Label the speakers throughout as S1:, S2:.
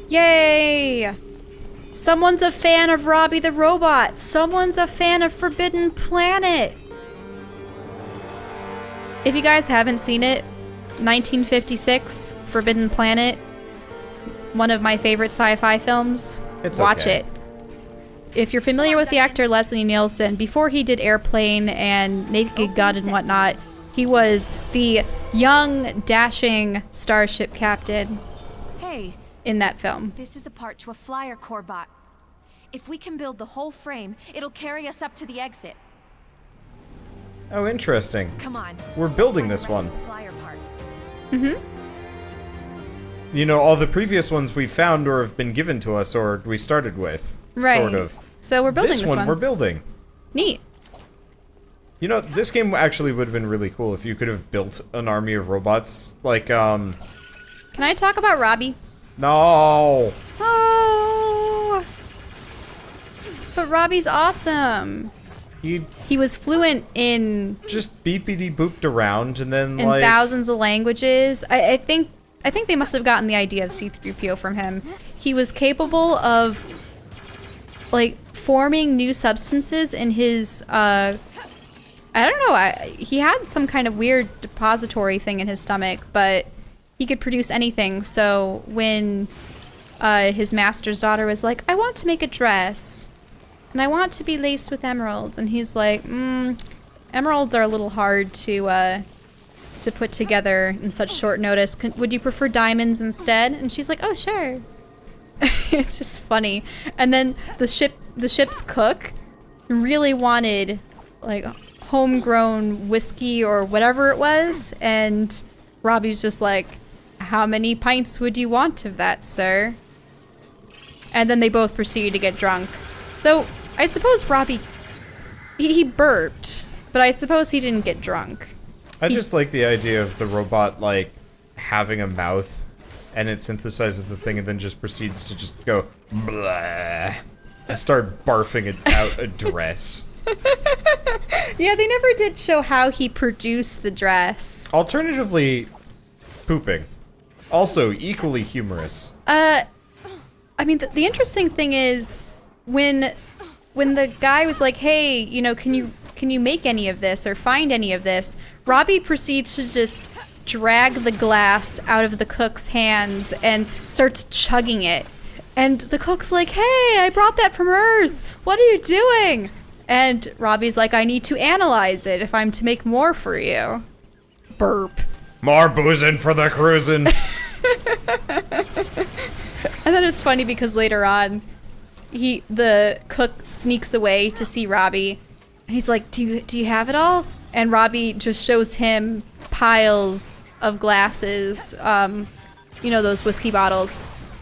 S1: Yay! Someone's a fan of Robbie the Robot. Someone's a fan of Forbidden Planet. If you guys haven't seen it, 1956, Forbidden Planet, one of my favorite sci-fi films. Watch it. If you're familiar with the actor Leslie Nielsen, before he did Airplane and Naked Gun and whatnot, he was the young, dashing starship captain in that film.
S2: This is a part to a flyer core bot. If we can build the whole frame, it'll carry us up to the exit.
S3: Oh, interesting.
S2: Come on.
S3: We're building this one.
S2: Flyer parts.
S1: Mm-hmm.
S3: You know, all the previous ones we found or have been given to us or we started with.
S1: Right.
S3: Sort of.
S1: So we're building this one.
S3: We're building.
S1: Neat.
S3: You know, this game actually would have been really cool if you could have built an army of robots. Like,
S1: Can I talk about Robbie?
S3: No!
S1: Oh! But Robbie's awesome. He was fluent in...
S3: just beepity booped around and then,
S1: in
S3: like...
S1: thousands of languages. I think they must have gotten the idea of C-3PO from him. He was capable of, like, forming new substances in his, I don't know, he had some kind of weird depository thing in his stomach, but he could produce anything. So when his master's daughter was like, I want to make a dress, and I want to be laced with emeralds, and he's like, emeralds are a little hard to put together in such short notice. Would you prefer diamonds instead? And she's like, oh, sure. It's just funny. And then the ship's cook really wanted, like, homegrown whiskey or whatever it was, and Robbie's just like, how many pints would you want of that, sir? And then they both proceed to get drunk. Though, I suppose Robbie, he burped, but I suppose he didn't get drunk.
S3: I just like the idea of the robot, like, having a mouth, and it synthesizes the thing and then just proceeds to just go, blah, and start barfing it out a dress.
S1: Yeah, they never did show how he produced the dress.
S3: Alternatively, pooping. Also, equally humorous.
S1: I mean, the interesting thing is, when the guy was like, hey, you know, can you make any of this or find any of this, Robbie proceeds to just drag the glass out of the cook's hands and starts chugging it. And the cook's like, hey, I brought that from Earth. What are you doing? And Robbie's like, I need to analyze it if I'm to make more for you. Burp.
S3: More boozing for the cruising.
S1: And then it's funny because later on, the cook sneaks away to see Robbie. And he's like, do you have it all? And Robbie just shows him piles of glasses, you know, those whiskey bottles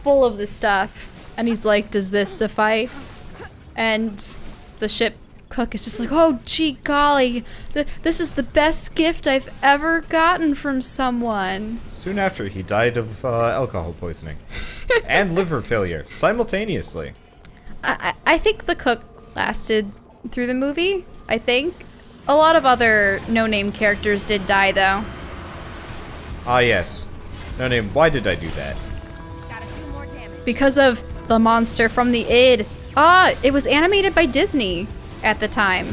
S1: full of this stuff. And he's like, does this suffice? And the ship cook is just like, oh, gee golly, this is the best gift I've ever gotten from someone.
S3: Soon after, he died of alcohol poisoning and liver failure simultaneously.
S1: I think the cook lasted through the movie, I think. A lot of other no-name characters did die, though.
S3: Ah, yes. No name, why did I do that?
S2: Gotta do more damage.
S1: Because of the monster from the id. Ah, it was animated by Disney at the time.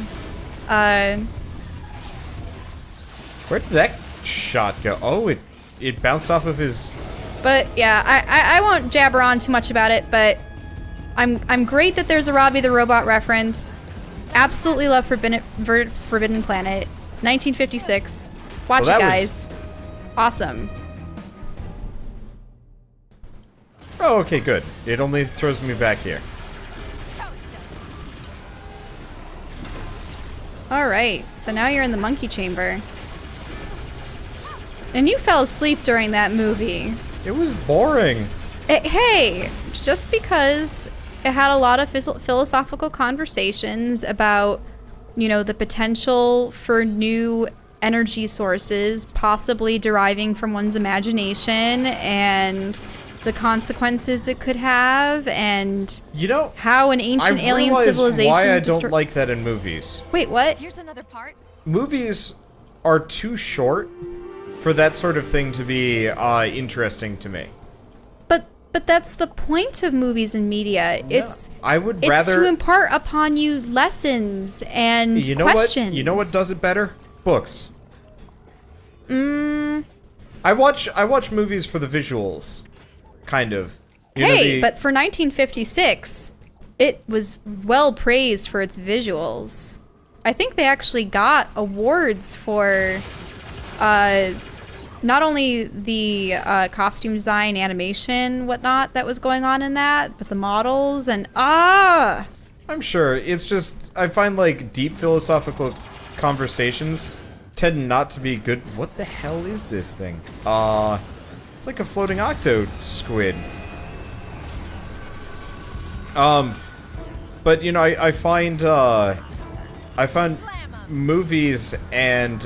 S3: Where did that shot go? Oh, it bounced off of his...
S1: But yeah, I won't jabber on too much about it, but I'm great that there's a Robbie the Robot reference. Absolutely love Forbidden Planet. 1956. Watch it, guys. Awesome.
S3: Oh, okay, good. It only throws me back here.
S1: Alright, so now you're in the monkey chamber. And you fell asleep during that movie.
S3: It was boring.
S1: Hey, just because it had a lot of philosophical conversations about, you know, the potential for new energy sources possibly deriving from one's imagination and the consequences it could have, and
S3: you know
S1: how an ancient alien civilization.
S3: Why I don't like that in movies.
S1: Wait, what?
S2: Here's another part.
S3: Movies are too short for that sort of thing to be interesting to me.
S1: But but that's the point of movies and media.
S3: I would
S1: it's
S3: rather
S1: to impart upon you lessons and questions.
S3: You know what does it better? Books. I watch movies for the visuals, kind of.
S1: But for 1956, it was well praised for its visuals. I think they actually got awards for not only the costume design, animation, whatnot that was going on in that, but the models and
S3: I'm sure. It's just, I find like deep philosophical conversations tend not to be good. What the hell is this thing? It's like a floating octo squid. But you know, I find movies and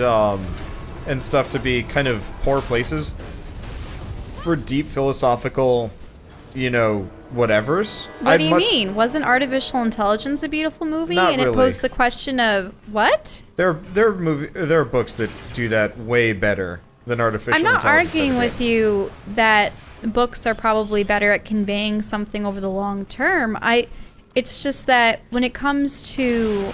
S3: stuff to be kind of poor places for deep philosophical, you know, whatevers.
S1: What do you mean? Wasn't Artificial Intelligence a beautiful movie?
S3: Not
S1: and it
S3: really.
S1: posed the question of what?
S3: There are books that do that way better than Artificial
S1: I'm not
S3: Intelligence.
S1: arguing with you that books are probably better at conveying something over the long term. It's just that when it comes to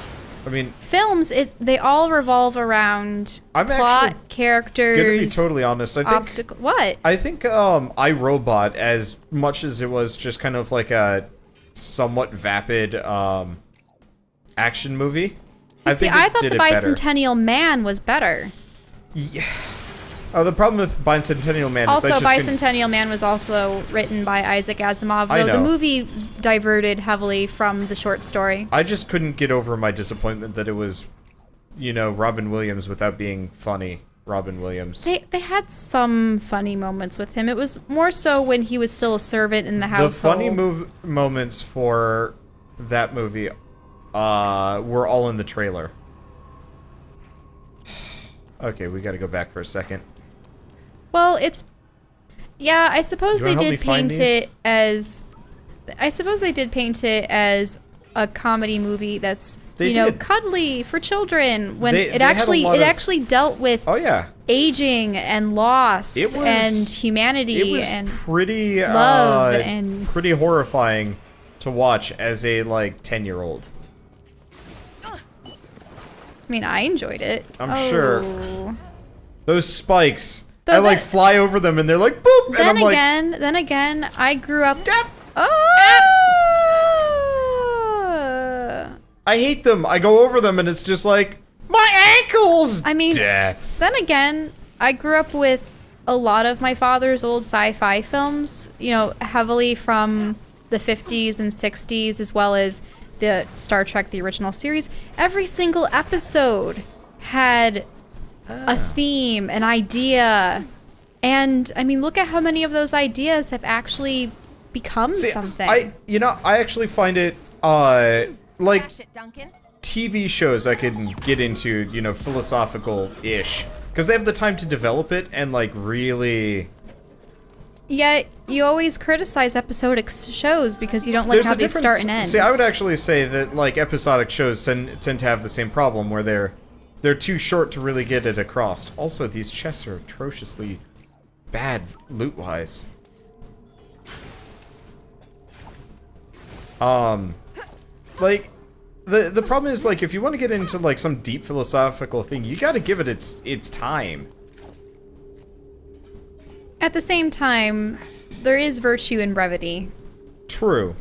S1: films, they all revolve around plot, characters.
S3: Gonna be totally honest. I think
S1: What?
S3: I think iRobot, as much as it was just kind of like a somewhat vapid action movie.
S1: I thought The Bicentennial Man was better.
S3: Yeah. Oh, the problem with Bicentennial Man
S1: also,
S3: is
S1: Bicentennial Man was also written by Isaac Asimov, though the movie diverted heavily from the short story.
S3: I just couldn't get over my disappointment that it was, you know, Robin Williams without being funny. Robin Williams.
S1: They had some funny moments with him. It was more so when he was still a servant in the household.
S3: The funny moments for that movie were all in the trailer. Okay, we gotta go back for a second.
S1: Well, I suppose they did paint it as a comedy movie that's cuddly for children when it actually dealt with aging and loss and humanity and
S3: pretty
S1: love and
S3: pretty horrifying to watch as a 10-year-old.
S1: I mean, I enjoyed it.
S3: I'm sure. Those spikes. I fly over them and they're like boop.
S1: Then again, I grew up. Oh!
S3: I hate them. I go over them and it's just like my ankles.
S1: I mean,
S3: death.
S1: Then again, I grew up with a lot of my father's old sci-fi films. You know, heavily from the 50s and 60s, as well as the Star Trek, the original series. Every single episode had a theme, an idea, and I mean, look at how many of those ideas have actually become something.
S3: I actually find it TV shows I can get into, you know, philosophical-ish, because they have the time to develop it and really.
S1: Yet you always criticize episodic shows because you don't like how they start and end.
S3: See, I would actually say that episodic shows tend to have the same problem where they're too short to really get it across. Also, these chests are atrociously bad loot-wise. The problem is if you want to get into some deep philosophical thing, you got to give it its time.
S1: At the same time, there is virtue in brevity.
S3: True.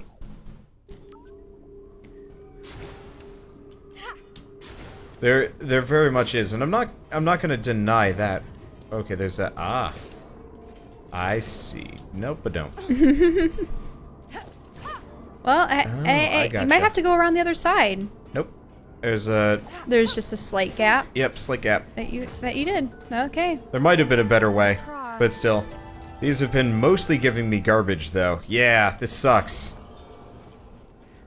S3: There very much is, and I'm not gonna deny that. Okay, there's that. I see. Nope, I don't.
S1: Well, you might have to go around the other side.
S3: Nope. There's
S1: just a slight gap.
S3: Yep, slight gap.
S1: That you did. Okay.
S3: There might have been a better way, but still. These have been mostly giving me garbage, though. Yeah, this sucks.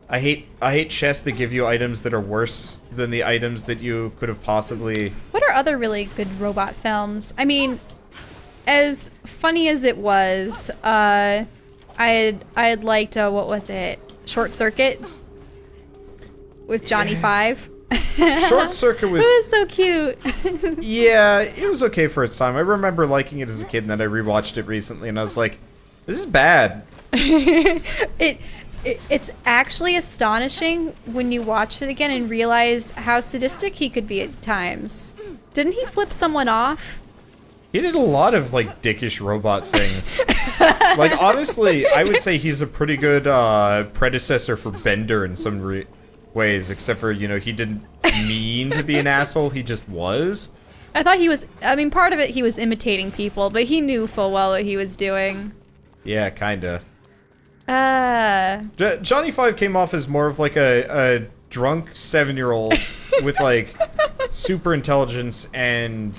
S3: I hate chests that give you items that are worse than the items that you could have possibly.
S1: What are other really good robot films? I mean, as funny as it was, I had liked what was it? Short Circuit with Johnny Five.
S3: Short Circuit was.
S1: It was so cute.
S3: Yeah, it was okay for its time. I remember liking it as a kid, and then I rewatched it recently, and I was like, "This is bad."
S1: It's actually astonishing when you watch it again and realize how sadistic he could be at times. Didn't he flip someone off?
S3: He did a lot of, like, dickish robot things. Like, honestly, I would say he's a pretty good predecessor for Bender in some ways, except for, you know, he didn't mean to be an asshole, he just was.
S1: I thought he was, I mean, part of it he was imitating people, but he knew full well what he was doing.
S3: Yeah, kinda.
S1: Johnny
S3: 5 came off as more of, like, a drunk 7-year-old with, like, super intelligence and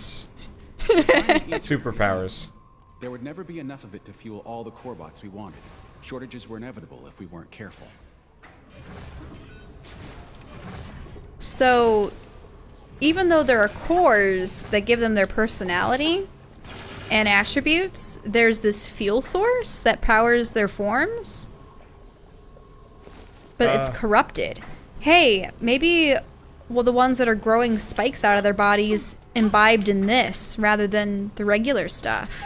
S3: superpowers.
S4: There would never be enough of it to fuel all the core bots we wanted. Shortages were inevitable if we weren't careful.
S1: So, even though there are cores that give them their personality and attributes, there's this fuel source that powers their forms. But it's corrupted. Hey, maybe, well, the ones that are growing spikes out of their bodies imbibed in this rather than the regular stuff.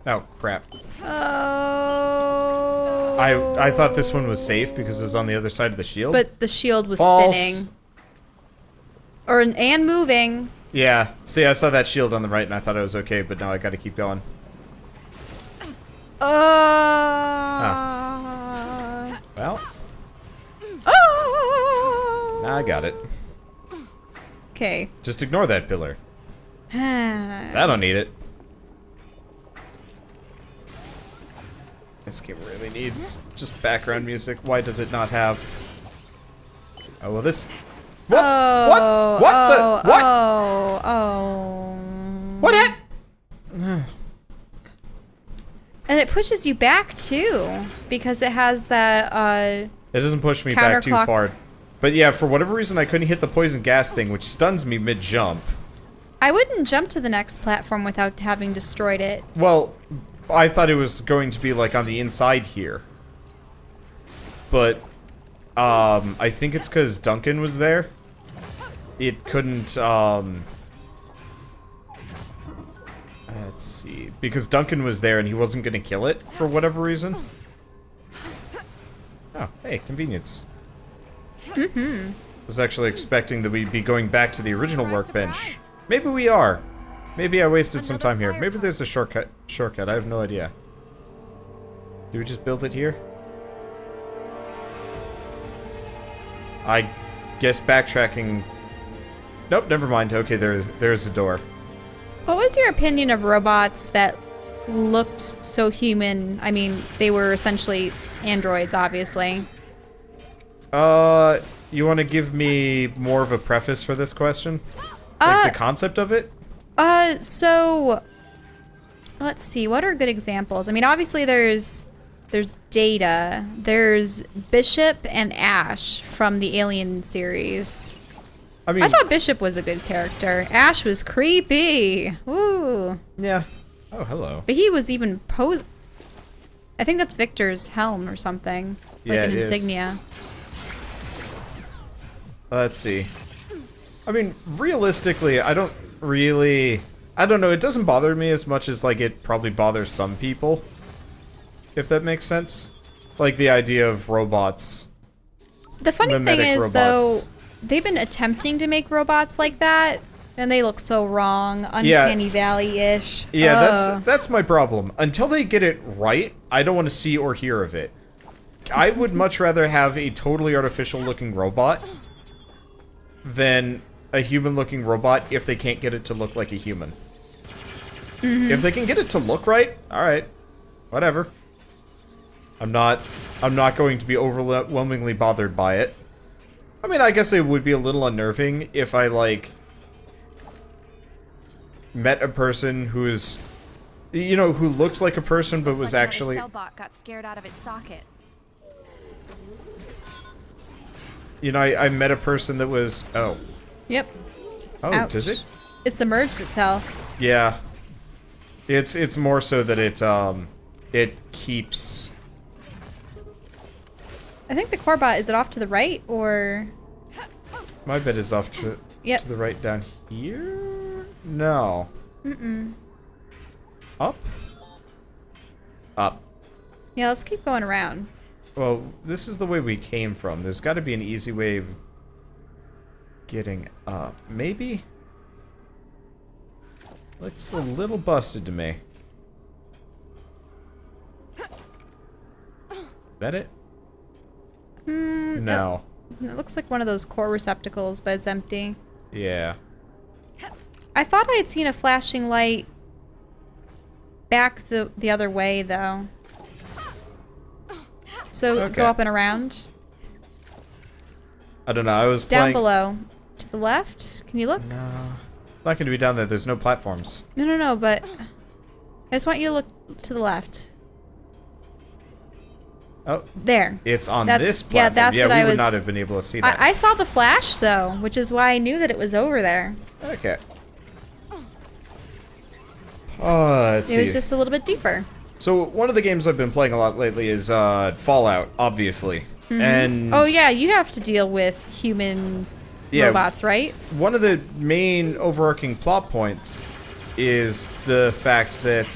S3: Oh, crap.
S1: Oh.
S3: I thought this one was safe because it was on the other side of the shield.
S1: But the shield was
S3: False.
S1: spinning. And moving.
S3: Yeah. See, I saw that shield on the right and I thought it was okay, but now I gotta keep going. Well. I got it.
S1: Okay.
S3: Just ignore that pillar. I don't need it. This game really needs just background music. Why does it not have... Oh, well this... What?
S1: Oh,
S3: What? What the... What?
S1: Oh.
S3: What happened?
S1: And it pushes you back, too. Because it has that,
S3: It doesn't push me back too far. But yeah, for whatever reason, I couldn't hit the poison gas thing, which stuns me mid-jump.
S1: I wouldn't jump to the next platform without having destroyed it.
S3: Well, I thought it was going to be, like, on the inside here. But, I think it's because Duncan was there. It couldn't, let's see. Because Duncan was there and he wasn't going to kill it for whatever reason. Oh, hey, convenience. I was actually expecting that we'd be going back to the original workbench. Maybe we are. Maybe I wasted some time here. Maybe there's a shortcut. I have no idea. Do we just build it here? I guess backtracking... Nope, never mind. Okay, there's a door.
S1: What was your opinion of robots that looked so human? I mean, they were essentially androids, obviously.
S3: You want to give me more of a preface for this question? Like the concept of it?
S1: So let's see, what are good examples? I mean, obviously there's Data, there's Bishop and Ash from the Alien series.
S3: I mean,
S1: I thought Bishop was a good character. Ash was creepy. Ooh.
S3: Yeah. Oh, hello.
S1: But he was even I think that's Victor's helm or something. Like
S3: Yeah,
S1: an
S3: it is.
S1: insignia.
S3: Let's see. I mean, realistically, I don't know, it doesn't bother me as much as, like, it probably bothers some people. If that makes sense. Like, the idea of robots.
S1: The funny thing
S3: Mimetic
S1: is,
S3: robots.
S1: though, they've been attempting to make robots like that, and they look so wrong. Uncanny Valley-ish.
S3: Yeah, that's my problem. Until they get it right, I don't want to see or hear of it. I would much rather have a totally artificial-looking robot than a human-looking robot if they can't get it to look like a human. If they can get it to look right, alright. Whatever. I'm not going to be overwhelmingly bothered by it. I mean, I guess it would be a little unnerving if I, like, met a person who is, you know, who looks like a person but was actually...
S2: Cell bot got scared out of its socket.
S3: You know, I met a person that was... Oh.
S1: Yep.
S3: Oh,
S1: Ouch.
S3: does it?
S1: It submerged itself.
S3: Yeah. It's more so that it keeps...
S1: I think the Corbot, is it off to the right, or...?
S3: My bet is off to the right down here? No.
S1: Mm-mm.
S3: Up? Up.
S1: Yeah, let's keep going around.
S3: Well, this is the way we came from. There's got to be an easy way of getting up. Maybe? Looks a little busted to me. Is that it? No.
S1: It looks like one of those core receptacles, but it's empty.
S3: Yeah.
S1: I thought I had seen a flashing light back the other way, though. So
S3: Okay.
S1: go up and around.
S3: I don't know. I was
S1: Down
S3: playing...
S1: below. To the left? Can you look?
S3: No. It's not going to be down there. There's no platforms.
S1: No, but I just want you to look to the left.
S3: Oh.
S1: There.
S3: It's on
S1: That's-
S3: this
S1: yeah,
S3: platform.
S1: that's
S3: Yeah,
S1: what
S3: we
S1: I
S3: would
S1: was-
S3: not have been able to see that.
S1: I saw the flash, though, which is why I knew that it was over there.
S3: Okay. Let's
S1: It
S3: see.
S1: was just a little bit deeper.
S3: So one of the games I've been playing a lot lately is Fallout, obviously. And
S1: Oh, yeah, you have to deal with human robots, right?
S3: one of the main overarching plot points is the fact that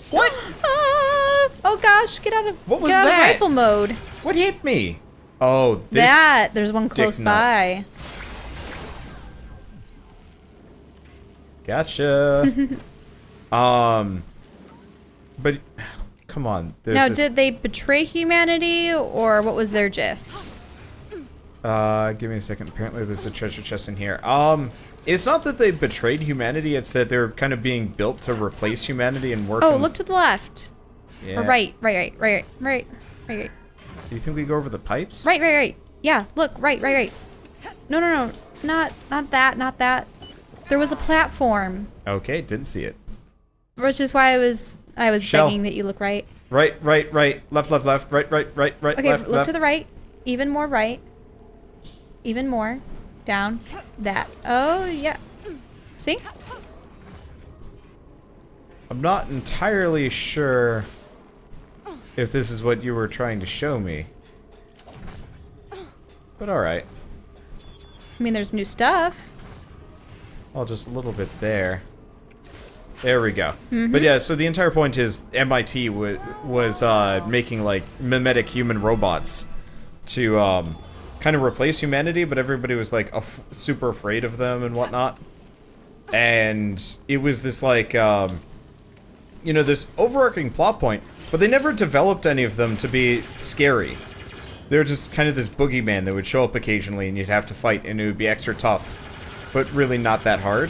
S3: what?
S1: Ah, oh gosh, get out of
S3: What was
S1: get out
S3: that?
S1: of rifle mode.
S3: What hit me? Oh, this
S1: There's one close
S3: dick nut.
S1: by.
S3: Gotcha. But come on. There's
S1: Now,
S3: a-
S1: did they betray humanity, or what was their gist?
S3: give me a second. Apparently there's a treasure chest in here. It's not that they betrayed humanity, it's that they're kind of being built to replace humanity and work
S1: Oh,
S3: in-
S1: look to the left.
S3: Yeah.
S1: Or right.
S3: Do you think we go over the pipes?
S1: Right. Yeah, look, right. No. Not that. There was a platform,
S3: Okay, didn't see it.
S1: which is why I was
S3: Shell.
S1: begging that you look right.
S3: Right. Left, right,
S1: Okay,
S3: left,
S1: look
S3: left.
S1: to the right. Even more right. Even more. Down. That. Oh, yeah. See?
S3: I'm not entirely sure if this is what you were trying to show me. But alright.
S1: I mean, there's new stuff.
S3: Oh, just a little bit there. There we go. But yeah, so the entire point is MIT was making like mimetic human robots to kind of replace humanity, but everybody was like super afraid of them and whatnot. And it was this like, you know, this overarching plot point, but they never developed any of them to be scary. They were just kind of this boogeyman that would show up occasionally and you'd have to fight and it would be extra tough, but really not that hard.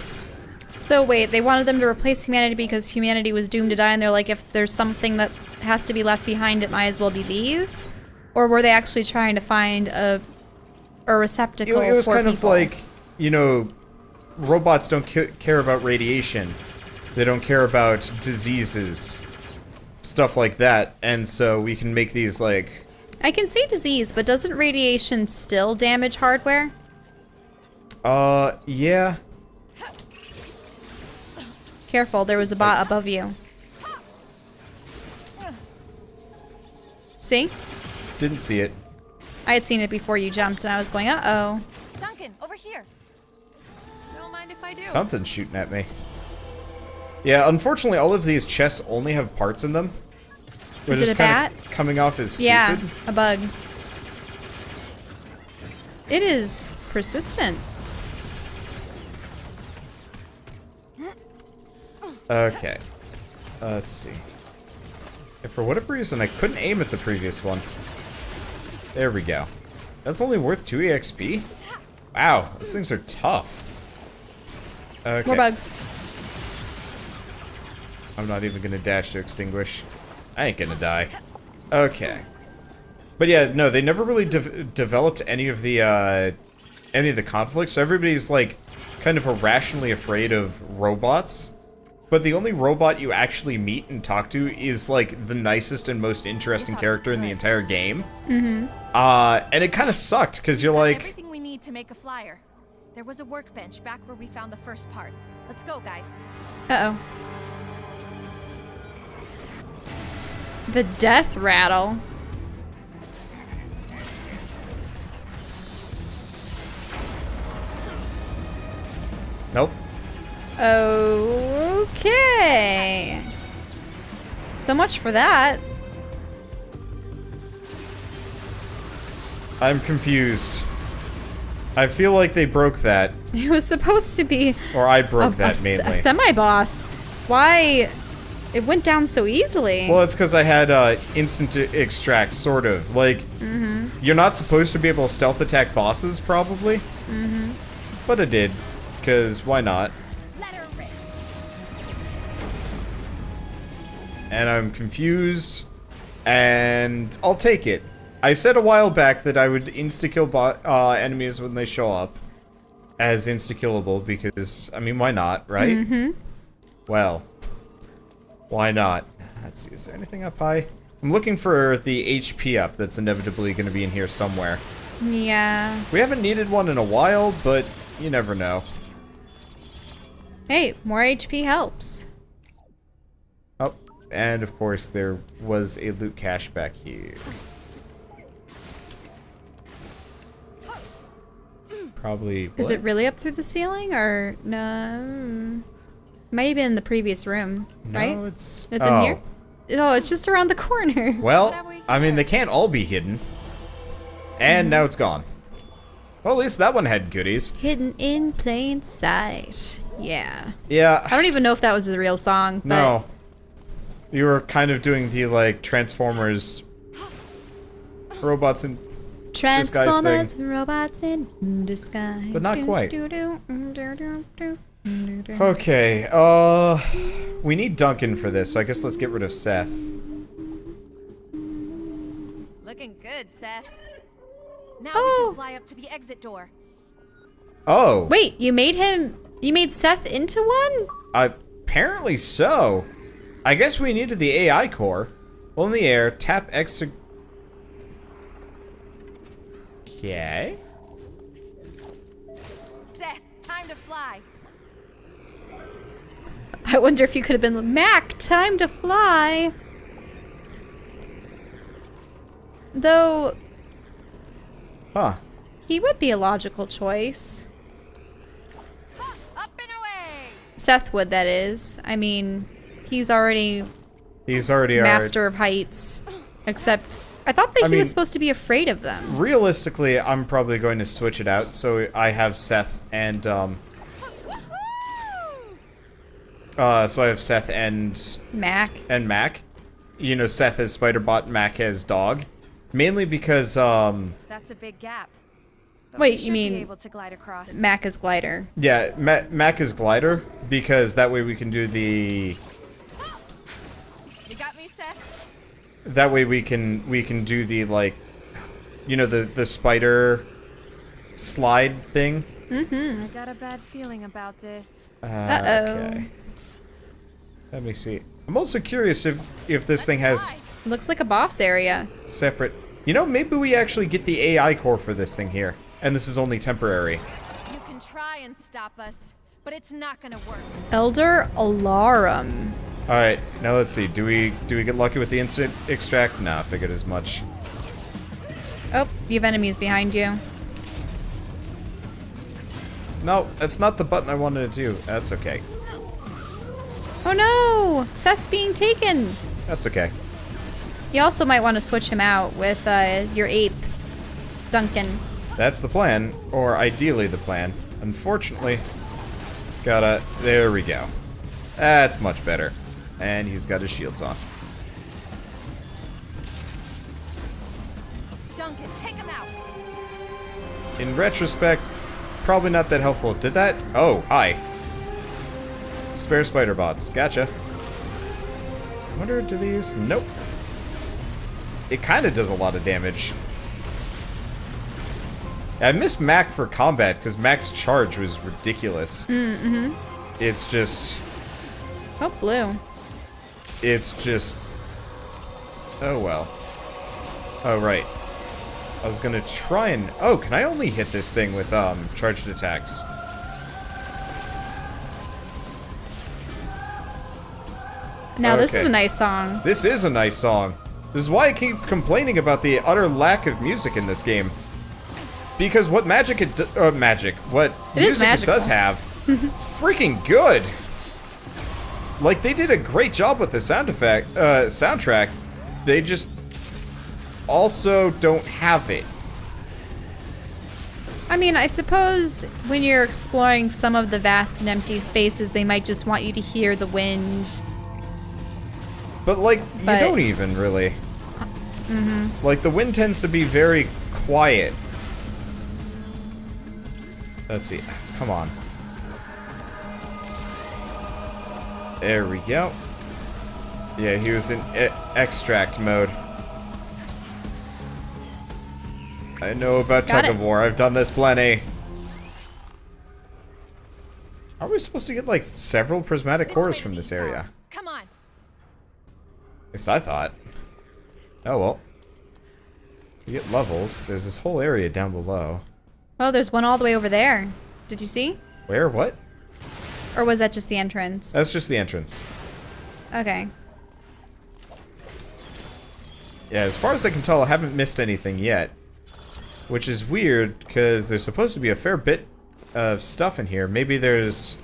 S1: So wait, they wanted them to replace humanity because humanity was doomed to die, and they're like, if there's something that has to be left behind, it might as well be these? Or were they actually trying to find a receptacle
S3: It was
S1: for
S3: kind of
S1: people?
S3: like, you know, robots don't care about radiation. They don't care about diseases. Stuff like that. And so we can make these like...
S1: I can see disease, but doesn't radiation still damage hardware?
S3: Yeah.
S1: Careful, there was a bot above you. See?
S3: Didn't see it.
S1: I had seen it before you jumped, and I was going, uh-oh.
S2: Duncan, over here. Don't mind if I do.
S3: Something's shooting at me. Yeah, unfortunately, all of these chests only have parts in them.
S1: Is it a bat?
S3: Coming off as stupid.
S1: Yeah, a bug. It is persistent.
S3: Okay. Let's see. If for whatever reason I couldn't aim at the previous one. There we go. That's only worth 2 EXP? Wow, those things are tough. Okay.
S1: More bugs.
S3: I'm not even gonna dash to extinguish. I ain't gonna die. Okay. But yeah, no, they never really developed any of the conflicts. So everybody's like kind of irrationally afraid of robots. But the only robot you actually meet and talk to is like the nicest and most interesting character in the entire game. Mm-hmm. And it kind of sucked because you're like,
S2: Everything we need to make a flyer. There was a workbench back where we found the first part. Let's go, guys.
S1: Uh-oh. The death rattle.
S3: nope.
S1: Okay. So much for that.
S3: I'm confused. I feel like they broke that.
S1: It was supposed to be
S3: Or I broke that mainly.
S1: a semi-boss. Why? It went down so easily.
S3: Well, it's because I had instant extract, sort of. Like, you're not supposed to be able to stealth attack bosses, probably. But I did, because why not?
S2: Let her rip.
S3: And I'm confused, and I'll take it. I said a while back that I would insta-kill enemies when they show up as insta-killable, because, I mean, why not, right? Well, why not? Let's see, is there anything up high? I'm looking for the HP up that's inevitably going to be in here somewhere.
S1: Yeah.
S3: We haven't needed one in a while, but you never know.
S1: Hey, more HP helps.
S3: Oh, and of course there was a loot cache back here. Probably.
S1: Is
S3: what?
S1: it really up through the ceiling, or no? Might have been in the previous room, right?
S3: No, it's
S1: in here. Oh, it's just around the corner.
S3: Well, I mean, they can't all be hidden. And now it's gone. Well, at least that one had goodies.
S1: Hidden in plain sight. Yeah.
S3: Yeah.
S1: I don't even know if that was the real song. But
S3: No. You were kind of doing the, like, Transformers robots in
S1: Transformers, robots in disguise.
S3: But not quite.
S1: Do.
S3: Okay, we need Duncan for this, so I guess let's get rid of Seth.
S2: Looking good, Seth. Now we
S1: Oh.
S2: can fly up to the exit door.
S3: Oh.
S1: Wait, you made Seth into one?
S3: Apparently so. I guess we needed the AI core. On the air, tap X to... Okay.
S2: Seth, time to fly.
S1: I wonder if you could have been Mac, time to fly. Though,
S3: Huh.
S1: he would be a logical choice.
S2: Up and away.
S1: Seth would, that is. I mean, he's already
S3: He's already our...
S1: master of heights. Except, I thought that
S3: I
S1: he
S3: mean-
S1: was supposed to be afraid of them.
S3: Realistically, I'm probably going to switch it out, so I have Seth and, so I have Seth and
S1: Mac.
S3: Mac. You know, Seth as Spider-Bot, Mac as Dog. Mainly because,
S2: That's a big gap. But
S1: Wait,
S2: we
S1: you
S2: should
S1: mean
S2: be able to glide across.
S1: Mac is glider.
S3: yeah, Mac is Glider, because that way we can do the...
S2: You got me, Seth?
S3: That way we can do the, like, you know, the spider slide thing.
S2: I got a bad feeling about this.
S1: Uh-oh.
S3: Okay. Let me see. I'm also curious if this thing has
S1: Looks like a boss area.
S3: separate... You know, maybe we actually get the AI core for this thing here. And this is only temporary.
S2: You can try and stop us, but it's not gonna work.
S1: Elder Alarum.
S3: Alright, now let's see. Do we get lucky with the instant extract? Nah, I figured as much.
S1: Oh, you have enemies behind you.
S3: No, that's not the button I wanted to do. That's okay.
S1: Oh no! Seth's being taken!
S3: That's okay.
S1: You also might want to switch him out with your ape, Duncan.
S3: That's the plan, or ideally the plan. Unfortunately, there we go. That's much better. And he's got his shields on.
S2: Duncan, take him out.
S3: In retrospect, probably not that helpful. Did that? Oh, hi. Spare spider bots. Gotcha. I wonder, do these? Nope. It kind of does a lot of damage. I miss Mac for combat, because Mac's charge was ridiculous. It's just...
S1: Oh, blue.
S3: It's just... Oh, well. Oh, right. I was gonna try and... Oh, can I only hit this thing with, charged attacks?
S1: Now this is
S3: Okay.
S1: a nice song.
S3: This is a nice song. This is why I keep complaining about the utter lack of music in this game. Because what magic it what
S1: It is
S3: music it
S1: magical.
S3: does have, is freaking good. Like, they did a great job with the soundtrack. They just also don't have it.
S1: I mean, I suppose when you're exploring some of the vast and empty spaces, they might just want you to hear the wind.
S3: But, like,
S1: But-
S3: you don't even, really. Like, the wind tends to be very quiet. Let's see. Come on. There we go. Yeah, he was in extract mode. I know about
S1: Got
S3: tug of
S1: it.
S3: war. I've done this plenty. Are we supposed to get, like, several prismatic cores
S2: way
S3: from
S2: to
S3: this
S2: the tower.
S3: area?
S2: Come on.
S3: At least I thought. Oh, well. You get levels. There's this whole area down below.
S1: Oh, there's one all the way over there. Did you see?
S3: Where? What?
S1: Or was that just the entrance?
S3: That's just the entrance.
S1: Okay.
S3: Yeah, as far as I can tell, I haven't missed anything yet. Which is weird, because there's supposed to be a fair bit of stuff in here. Maybe there's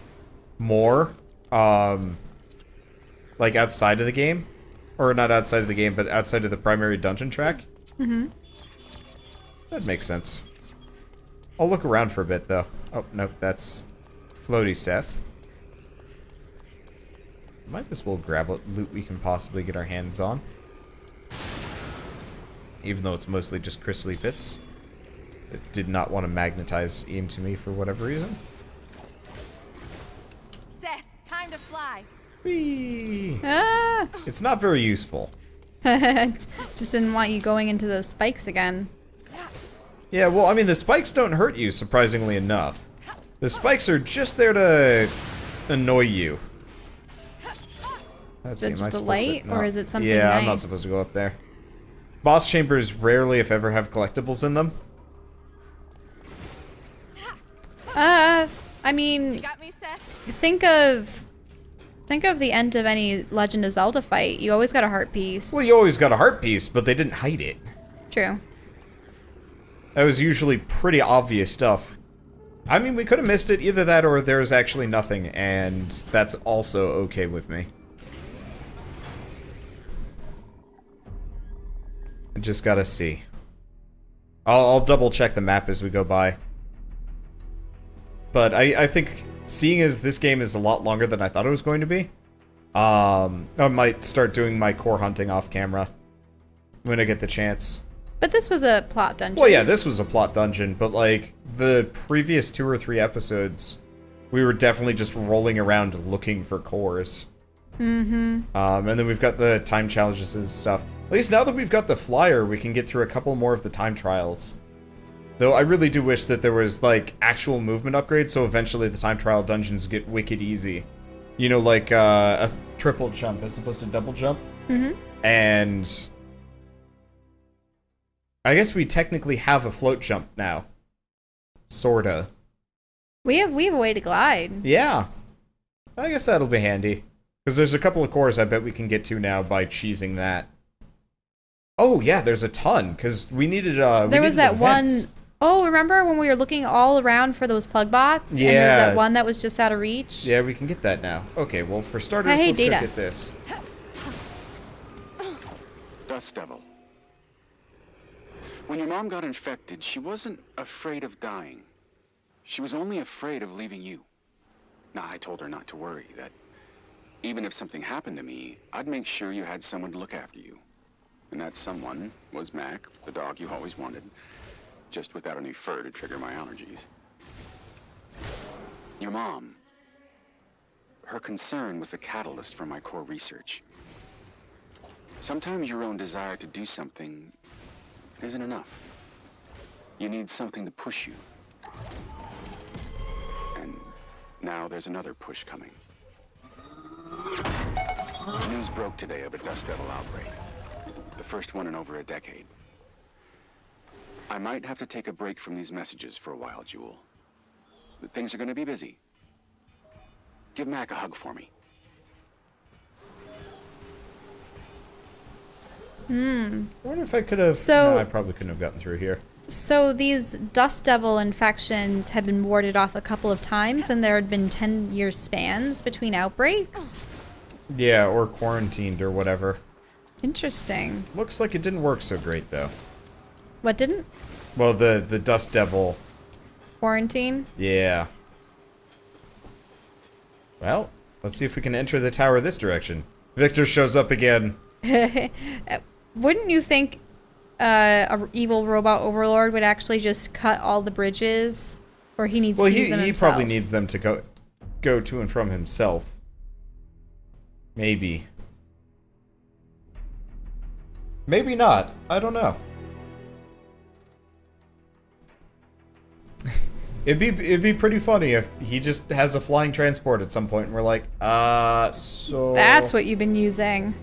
S3: more, like outside of the game. Or not outside of the game, but outside of the primary dungeon track.
S1: Mm-hmm.
S3: That makes sense. I'll look around for a bit, though. Oh, nope, that's floaty Seth. Might as well grab what loot we can possibly get our hands on. Even though it's mostly just crystally bits. It did not want to magnetize into me for whatever reason.
S2: Seth, time to fly.
S3: Whee!
S1: Ah!
S3: It's not very useful.
S1: Just didn't want you going into those spikes again.
S3: Yeah, well, I mean, the spikes don't hurt you, surprisingly enough. The spikes are just there to annoy you. Let's
S1: Is it
S3: see, am I
S1: just a
S3: supposed
S1: light,
S3: to-
S1: or
S3: no.
S1: is it something
S3: Yeah, I'm not
S1: nice?
S3: supposed to go up there. Boss chambers rarely, if ever, have collectibles in them.
S1: I mean,
S2: You got me, Seth?
S1: think of the end of any Legend of Zelda fight. You always got a heart piece.
S3: Well, you always got a heart piece, but they didn't hide it.
S1: True.
S3: That was usually pretty obvious stuff. I mean, we could have missed it, either that or there's actually nothing, and that's also okay with me. I just gotta see. I'll double check the map as we go by. But I think, seeing as this game is a lot longer than I thought it was going to be, I might start doing my core hunting off camera when I get the chance.
S1: But this was a plot dungeon.
S3: Well, yeah, this was a plot dungeon, but like the previous 2 or 3 episodes, we were definitely just rolling around looking for cores.
S1: Mm-hmm.
S3: And then we've got the time challenges and stuff. At least now that we've got the flyer, we can get through a couple more of the time trials. Though I really do wish that there was like actual movement upgrades, so eventually the time trial dungeons get wicked easy. You know, like a triple jump as opposed to double jump.
S1: Mm-hmm.
S3: And I guess we technically have a float jump now. Sorta.
S1: We have a way to glide.
S3: Yeah. I guess that'll be handy. Because there's a couple of cores I bet we can get to now by cheesing that. Oh, yeah, there's a ton. Because we needed,
S1: There was that one.
S3: vents.
S1: Oh, remember when we were looking all around for those plug bots? And there was
S3: Yeah.
S1: that one that was just out of reach?
S3: Yeah, we can get that now. Okay, well, for starters,
S1: Hey,
S3: let's
S1: Data.
S3: go get this.
S4: Dust Devil. When your mom got infected, she wasn't afraid of dying. She was only afraid of leaving you. Now, I told her not to worry, that even if something happened to me, I'd make sure you had someone to look after you. And that someone was Mac, the dog you always wanted, just without any fur to trigger my allergies. Your mom, her concern was the catalyst for my core research. Sometimes your own desire to do something isn't enough. You need something to push you. And now there's another push coming. News broke today of a Dust Devil outbreak. The first one in over a decade. I might have to take a break from these messages for a while, Jewel. But things are gonna be busy. Give Mac a hug for me.
S3: I wonder if I could have...
S1: So-
S3: No, I probably couldn't have gotten through here.
S1: So these Dust Devil infections have been warded off a couple of times, and there had been 10-year spans between outbreaks?
S3: Yeah, or quarantined or whatever.
S1: Interesting.
S3: Looks like it didn't work so great, though.
S1: What didn't?
S3: Well, the Dust Devil
S1: quarantine.
S3: Yeah. Well, let's see if we can enter the tower this direction. Victor shows up again.
S1: Wouldn't you think a evil robot overlord would actually just cut all the bridges, or he needs to use them himself?
S3: He probably needs them to go to and from himself. Maybe. Maybe not. I don't know. It'd be pretty funny if he just has a flying transport at some point and we're like, so...
S1: That's what you've been using.